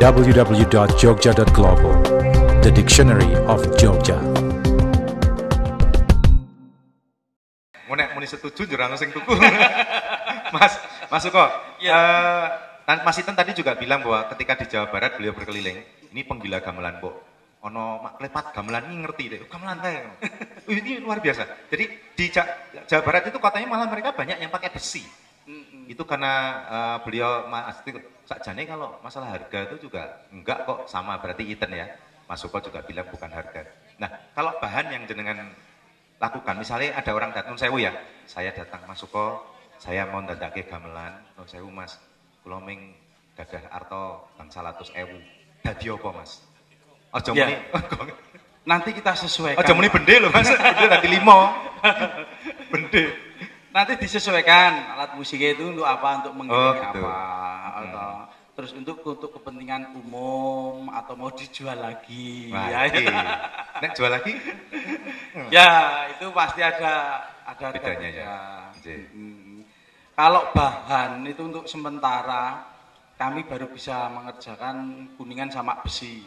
www.jogja.global, the dictionary of Jogja. Muni setuju jurang sing tuku. Mas Suko, Mas Iten tadi juga bilang bahwa ketika di Jawa Barat beliau berkeliling, ini penggila gamelan, Bo. Ono mak klepat gamelan ini ngerti deh. Gamelan kayak. Ini luar biasa. Jadi di Jawa Barat itu katanya malah mereka banyak yang pakai besi. Itu karena beliau Mas sakjane kalau masalah harga itu juga enggak kok sama, berarti Iten ya. Mas Suko juga bilang bukan harga. Nah, kalau bahan yang jenengan lakukan, misalnya ada orang datang, sewu ya, saya datang Mas Suko, saya mau ndadake gamelan, sewu Mas, kula ming gadah arto bangsa 100.000. Dadi apa Mas? Aja muni. Nanti kita sesuaikan. Aja muni bende lho Mas, bende dadi 5. Bende. Nanti disesuaikan alat musiknya itu untuk apa, untuk mengiringi apa, atau terus untuk kepentingan umum atau mau dijual lagi. Wah, ya. Nek jual lagi? Ya, itu pasti ada bedanya ya. Kalau bahan itu untuk sementara kami baru bisa mengerjakan kuningan sama besi.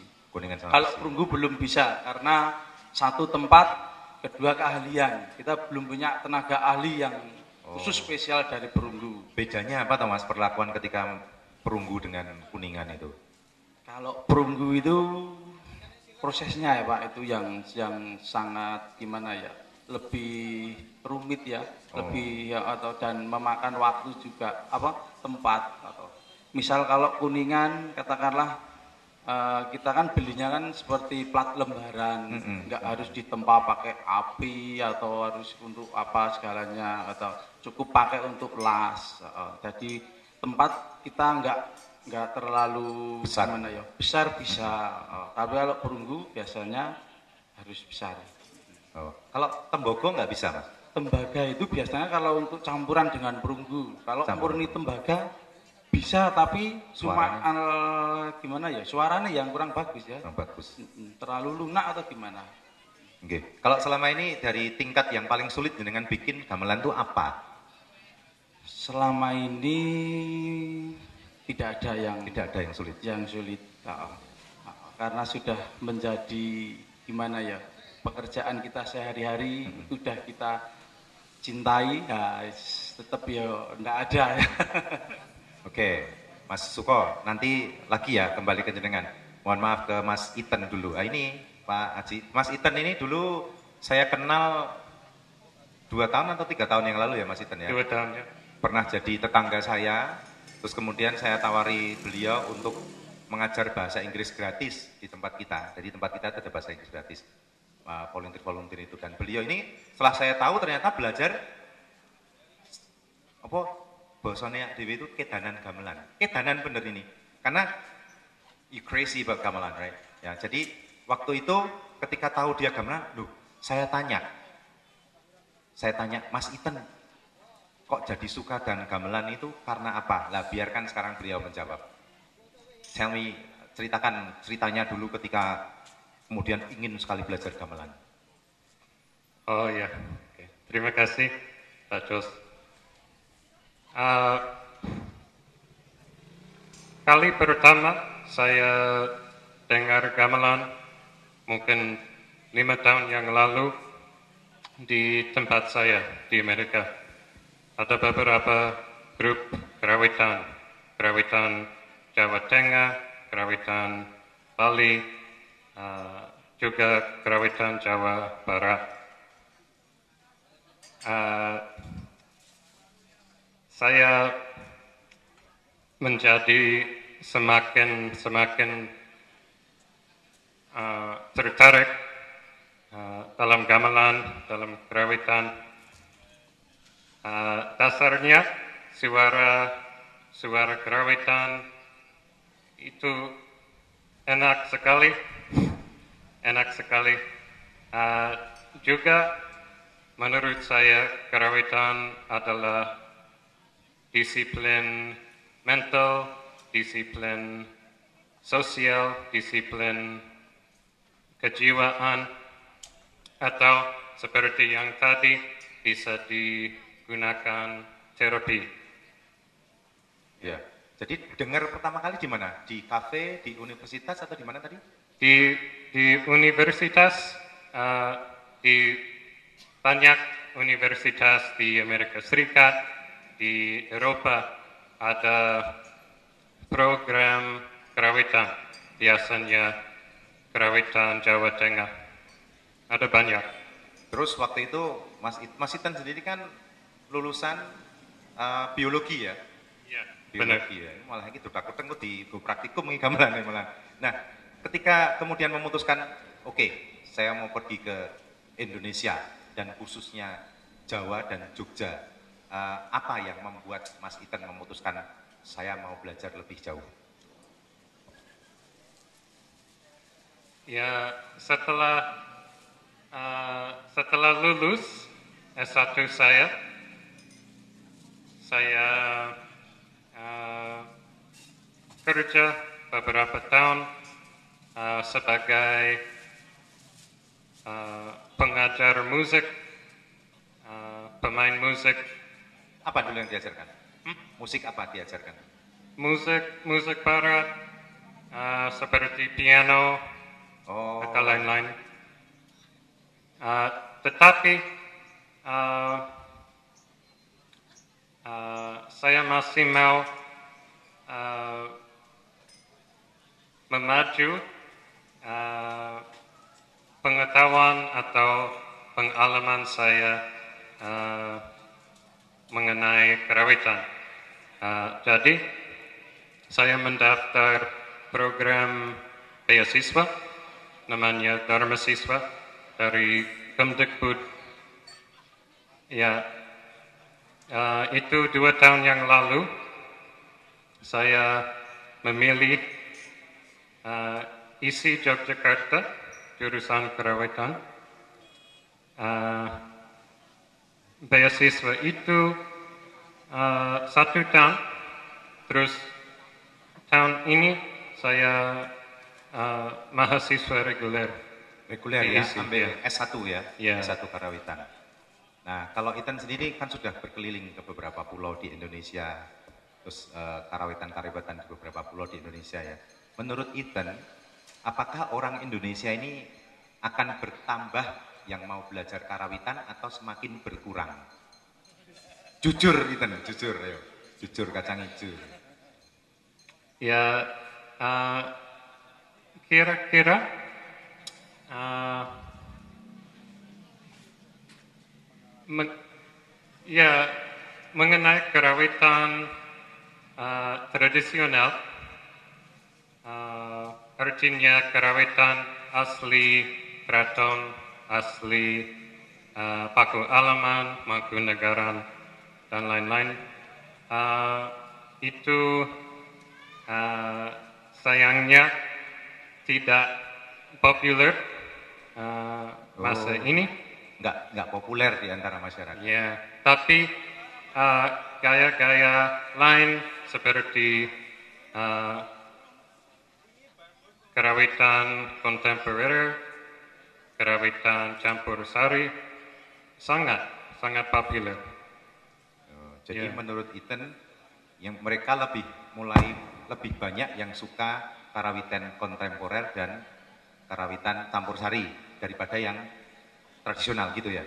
Kalau perunggu belum bisa karena satu tempat, kedua keahlian. Kita belum punya tenaga ahli yang khusus spesial dari perunggu. Bedanya apa toh Mas perlakuan ketika perunggu dengan kuningan itu? Kalau perunggu itu prosesnya ya Pak, itu yang sangat gimana ya, lebih rumit ya, lebih dan memakan waktu juga tempat atau misal kalau kuningan katakanlah kita kan belinya kan seperti plat lembaran, nggak harus ditempa pakai api atau harus untuk apa segalanya atau cukup pakai untuk las. Jadi tempat kita nggak terlalu besar, besar bisa. Tapi kalau perunggu biasanya harus besar. Kalau tembaga nggak bisa Mas? Tembaga itu biasanya kalau untuk campuran dengan perunggu. Kalau murni tembaga bisa, tapi cuma gimana ya, suaranya yang kurang bagus ya. Kurang bagus. Terlalu lunak atau gimana? Oke. Kalau selama ini dari tingkat yang paling sulit dengan bikin gamelan itu apa? Selama ini tidak ada yang sulit. Yang sulit. Karena sudah menjadi gimana ya, pekerjaan kita sehari-hari sudah kita cintai, ya tetap ya enggak ada ya. Oke, Mas Suko, nanti lagi ya kembali ke jenengan. Mohon maaf ke Mas Iten dulu. Ini Pak Haji, Mas Iten ini dulu saya kenal 2 tahun atau 3 tahun yang lalu ya Mas Iten ya? 2 tahun ya. Pernah jadi tetangga saya, terus kemudian saya tawari beliau untuk mengajar bahasa Inggris gratis di tempat kita. Jadi tempat kita ada bahasa Inggris gratis, volunteer itu. Dan beliau ini setelah saya tahu ternyata belajar bahasanya dewi itu kedanan gamelan. Kedanan bener ini. Karena you crazy about gamelan, right? Ya, jadi waktu itu ketika tahu dia gamelan, saya tanya, Mas Iten, kok jadi suka dan gamelan itu karena apa? Lah biarkan sekarang beliau menjawab. Tell me, ceritakan ceritanya dulu ketika kemudian ingin sekali belajar gamelan. Oh ya, terima kasih Pak Jos. Kali pertama saya dengar gamelan mungkin 5 tahun yang lalu di tempat saya di Amerika. Ada beberapa grup kerawitan Jawa Tengah, kerawitan Bali, juga kerawitan Jawa Barat. Saya menjadi semakin tertarik dalam gamelan, dalam kerawitan. Dasarnya suara kerawitan itu enak sekali. Juga menurut saya kerawitan adalah disiplin mental, disiplin sosial, disiplin kejiwaan, atau seperti yang tadi bisa digunakan terapi. Ya. Jadi dengar pertama kali di mana? Di kafe, di universitas atau di mana tadi? Di universitas, di banyak universitas di Amerika Serikat, di Eropa ada program karawitan, biasanya karawitan Jawa Tengah. Ada banyak. Terus waktu itu Mas Itan sendiri kan lulusan biologi ya? Iya, benar. Biologi ya. Malah gitu takut di praktikum ini gamelan malah. Nah, ketika kemudian memutuskan, oke, saya mau pergi ke Indonesia dan khususnya Jawa dan Jogja, apa yang membuat Mas Itan memutuskan saya mau belajar lebih jauh? Ya, setelah lulus S1 saya kerja beberapa tahun sebagai pengajar musik, pemain musik. Apa dulu yang diajarkan? Musik apa diajarkan? Musik barat, seperti piano atau lain-lain. Tetapi saya masih mau memaju pengetahuan atau pengalaman saya mengenai karawitan. Jadi saya mendaftar program beasiswa namanya Dharma Siswa dari Kemdikbud. Ya, itu 2 tahun yang lalu saya memilih isi Yogyakarta jurusan karawitan. Beasiswa itu 1 tahun, terus tahun ini saya mahasiswa reguler. Reguler ya, ISI, ambil ya. S1 ya, Ya. S1 karawitan. Nah, kalau Itan sendiri kan sudah berkeliling ke beberapa pulau di Indonesia, terus karawitan-karawitan di beberapa pulau di Indonesia ya. Menurut Itan, apakah orang Indonesia ini akan bertambah yang mau belajar karawitan atau semakin berkurang? Jujur Itan, jujur ayo. Jujur kacang hijau. Ya, kira-kira mengenai karawitan tradisional, artinya karawitan asli keraton, asli Paku Alaman, Mangkunegaran, dan lain-lain, itu sayangnya tidak populer masa ini. Nggak populer di antara masyarakat. Ya, tapi gaya-gaya lain seperti karawitan kontemporer, karawitan campur sari sangat populer. Jadi Ya. menurut Iten, yang mereka mulai lebih banyak yang suka karawitan kontemporer dan karawitan campur sari daripada yang tradisional gitu ya.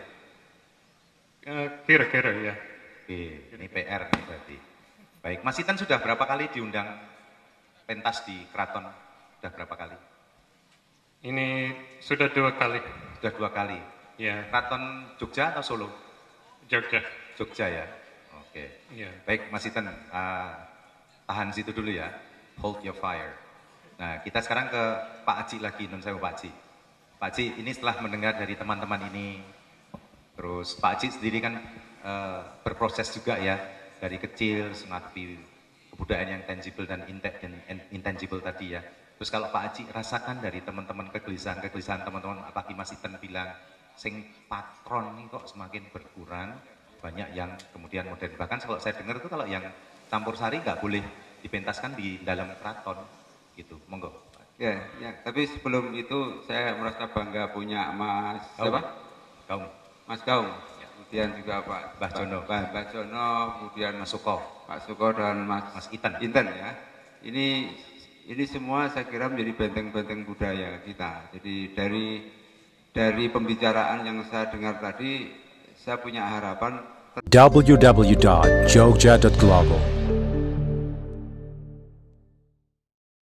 Kira-kira ya. Oke, ini PR nih berarti. Baik, Mas Iten sudah berapa kali diundang pentas di keraton? Sudah berapa kali? Ini sudah 2 kali. Sudah 2 kali. Ya, Keraton Jogja atau Solo? Jogja. Jogja ya. Oke. Ya. Baik, Mas Iten, tahan situ dulu ya. Hold your fire. Nah, kita sekarang ke Pak Aji lagi, non saya Pak Aji. Pak Aji, ini setelah mendengar dari teman-teman ini, terus Pak Aji sendiri kan berproses juga ya, dari kecil menghadapi kebudayaan yang tangible dan intangible tadi ya. Terus kalau Pak Aji rasakan dari teman-teman kegelisahan teman-teman, apalagi Mas Iten bilang, sing patron ini kok semakin berkurang, banyak yang kemudian modern. Bahkan kalau saya dengar itu kalau yang campur sari nggak boleh dipentaskan di dalam keraton, gitu. Monggo. Ya, tapi sebelum itu saya merasa bangga punya Mas siapa? Gaung. Mas Gaung. Ya. kemudian juga Mbah Jono. Mbah Jono, kemudian Mas Suko. Pak Suko dan Mas Iten. ya. Ini semua saya kira menjadi benteng-benteng budaya kita. Jadi dari pembicaraan yang saya dengar tadi, saya punya harapan www.jogja.global